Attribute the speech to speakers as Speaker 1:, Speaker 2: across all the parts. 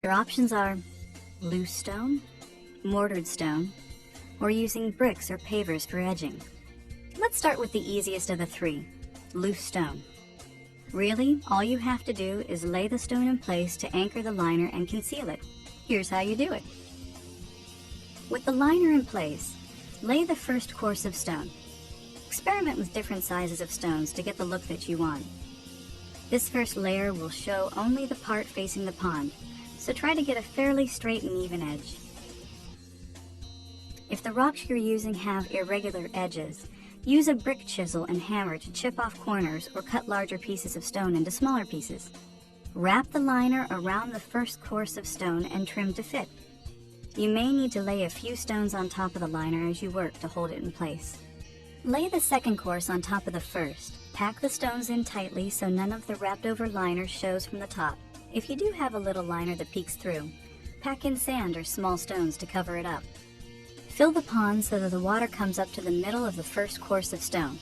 Speaker 1: Your options are loose stone, mortared stone, or using bricks or pavers for edging. Let's start with the easiest of the three, loose stone. Really, all you have to do is lay the stone in place to anchor the liner and conceal it. Here's how you do it. With the liner in place, lay the first course of stone. Experiment with different sizes of stones to get the look that you want. This first layer will show only the part facing the pond, so try to get a fairly straight and even edge. If the rocks you're using have irregular edges, use a brick chisel and hammer to chip off corners or cut larger pieces of stone into smaller pieces. Wrap the liner around the first course of stone and trim to fit. You may need to lay a few stones on top of the liner as you work to hold it in place. Lay the second course on top of the first. Pack the stones in tightly so none of the wrapped over liner shows from the top. If you do have a little liner that peeks through, pack in sand or small stones to cover it up. Fill the pond so that the water comes up to the middle of the first course of stone.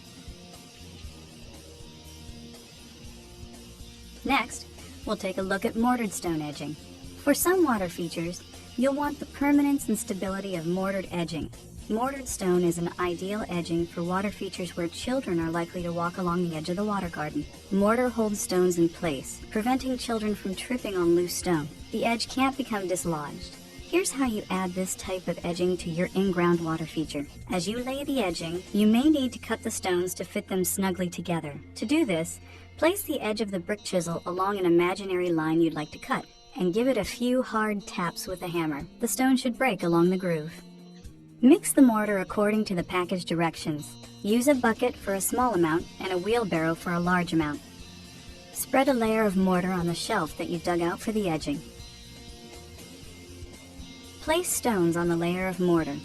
Speaker 1: Next, we'll take a look at mortared stone edging. For some water features, you'll want the permanence and stability of mortared edging. Mortared stone is an ideal edging for water features where children are likely to walk along the edge of the water garden. Mortar holds stones in place, preventing children from tripping on loose stone. The edge can't become dislodged. Here's how you add this type of edging to your in-ground water feature. As you lay the edging, you may need to cut the stones to fit them snugly together. To do this, place the edge of the brick chisel along an imaginary line you'd like to cut, and give it a few hard taps with a hammer. The stone should break along the groove. Mix the mortar according to the package directions. Use a bucket for a small amount and a wheelbarrow for a large amount. Spread a layer of mortar on the shelf that you dug out for the edging. Place stones on the layer of mortar.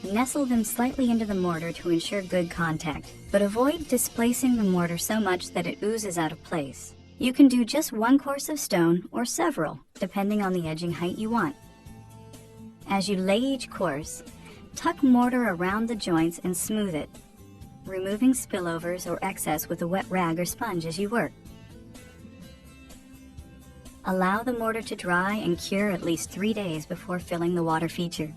Speaker 1: Nestle them slightly into the mortar to ensure good contact, but avoid displacing the mortar so much that it oozes out of place. You can do just one course of stone or several, depending on the edging height you want. As you lay each course, tuck mortar around the joints and smooth it, removing spillovers or excess with a wet rag or sponge as you work. Allow the mortar to dry and cure at least 3 days before filling the water feature.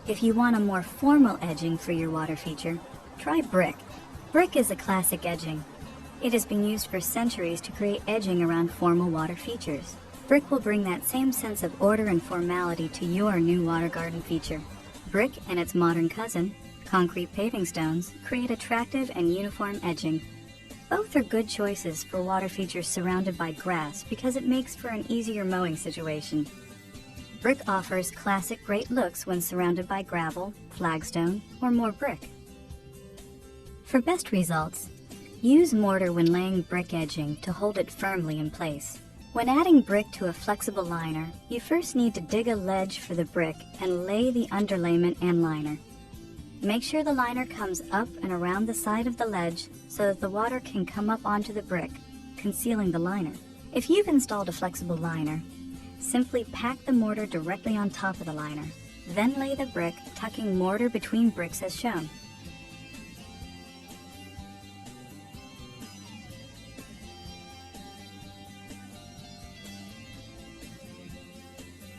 Speaker 1: If you want a more formal edging for your water feature, try brick. Brick is a classic edging. It has been used for centuries to create edging around formal water features. Brick will bring that same sense of order and formality to your new water garden feature. Brick and its modern cousin, concrete paving stones, create attractive and uniform edging. Both are good choices for water features surrounded by grass because it makes for an easier mowing situation. Brick offers classic great looks when surrounded by gravel, flagstone, or more brick. For best results, use mortar when laying brick edging to hold it firmly in place. When adding brick to a flexible liner, you first need to dig a ledge for the brick and lay the underlayment and liner. Make sure the liner comes up and around the side of the ledge so that the water can come up onto the brick, concealing the liner. If you've installed a flexible liner, simply pack the mortar directly on top of the liner. Then lay the brick, tucking mortar between bricks as shown.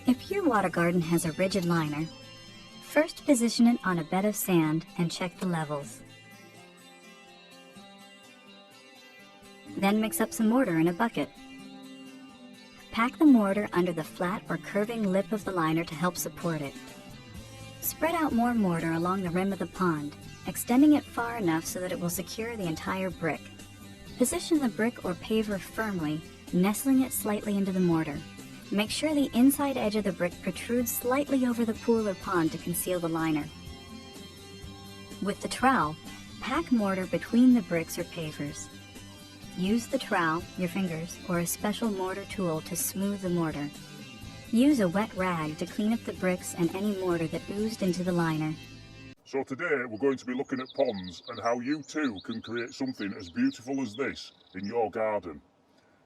Speaker 1: If your water garden has a rigid liner, first position it on a bed of sand and check the levels. Then mix up some mortar in a bucket. Pack the mortar under the flat or curving lip of the liner to help support it. Spread out more mortar along the rim of the pond, extending it far enough so that it will secure the entire brick. Position the brick or paver firmly, nestling it slightly into the mortar. Make sure the inside edge of the brick protrudes slightly over the pool or pond to conceal the liner. With the trowel, pack mortar between the bricks or pavers. Use the trowel, your fingers, or a special mortar tool to smooth the mortar. Use a wet rag to clean up the bricks and any mortar that oozed into the liner.
Speaker 2: So today we're going to be looking at ponds and how you too can create something as beautiful as this in your garden.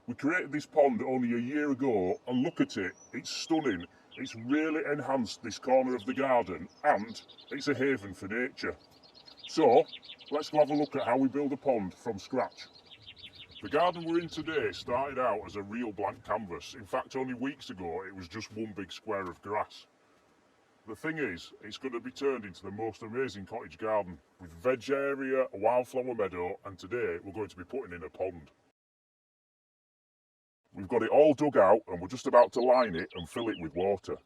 Speaker 2: We created this pond only a year ago and look at it, it's stunning. It's really enhanced this corner of the garden and it's a haven for nature. So let's go have a look at how we build a pond from scratch. The garden we're in today started out as a real blank canvas. In fact, only weeks ago it was just one big square of grass. The thing is, it's going to be turned into the most amazing cottage garden with veg area, a wildflower meadow, and today we're going to be putting in a pond. We've got it all dug out and we're just about to line it and fill it with water.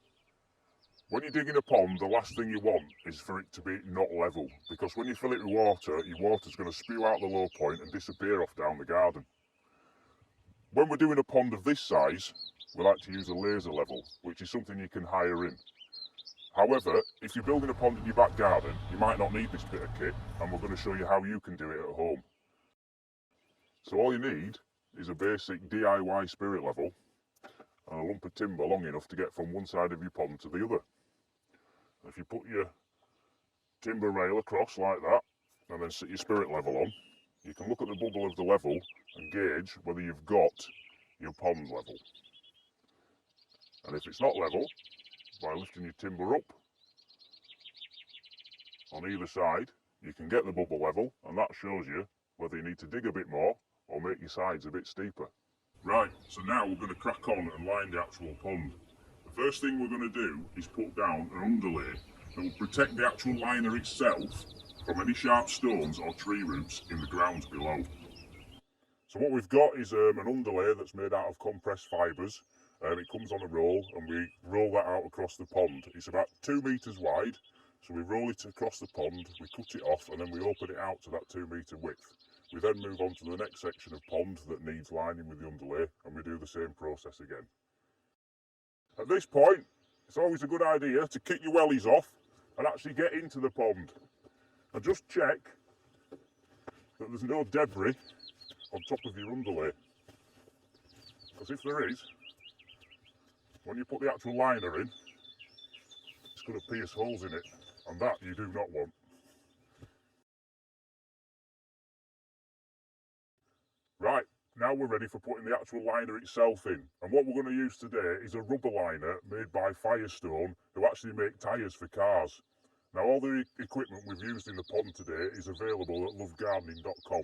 Speaker 2: When you're digging a pond, the last thing you want is for it to be not level, because when you fill it with water, your water's going to spew out the low point and disappear off down the garden. When we're doing a pond of this size, we like to use a laser level, which is something you can hire in. However, if you're building a pond in your back garden, you might not need this bit of kit, and we're going to show you how you can do it at home. So all you need is a basic DIY spirit level and a lump of timber long enough to get from one side of your pond to the other. If you put your timber rail across like that and then set your spirit level on, you can look at the bubble of the level and gauge whether you've got your pond level. And if it's not level, by lifting your timber up on either side, you can get the bubble level, and that shows you whether you need to dig a bit more or make your sides a bit steeper. Right, so now we're going to crack on and line the actual pond. The first thing we're going to do is put down an underlay that will protect the actual liner itself from any sharp stones or tree roots in the ground below. So what we've got is an underlay that's made out of compressed fibres. It comes on a roll and we roll that out across the pond. It's about 2 metres wide, so we roll it across the pond, we cut it off and then we open it out to that 2 metre width. We then move on to the next section of pond that needs lining with the underlay and we do the same process again. At this point, it's always a good idea to kick your wellies off and actually get into the pond. And just check that there's no debris on top of your underlay. Because if there is, when you put the actual liner in, it's going to pierce holes in it, and that you do not want. Right, now we're ready for putting the actual liner itself in, and what we're going to use today is a rubber liner made by Firestone, who actually make tyres for cars. Now all the equipment we've used in the pond today is available at lovegardening.com.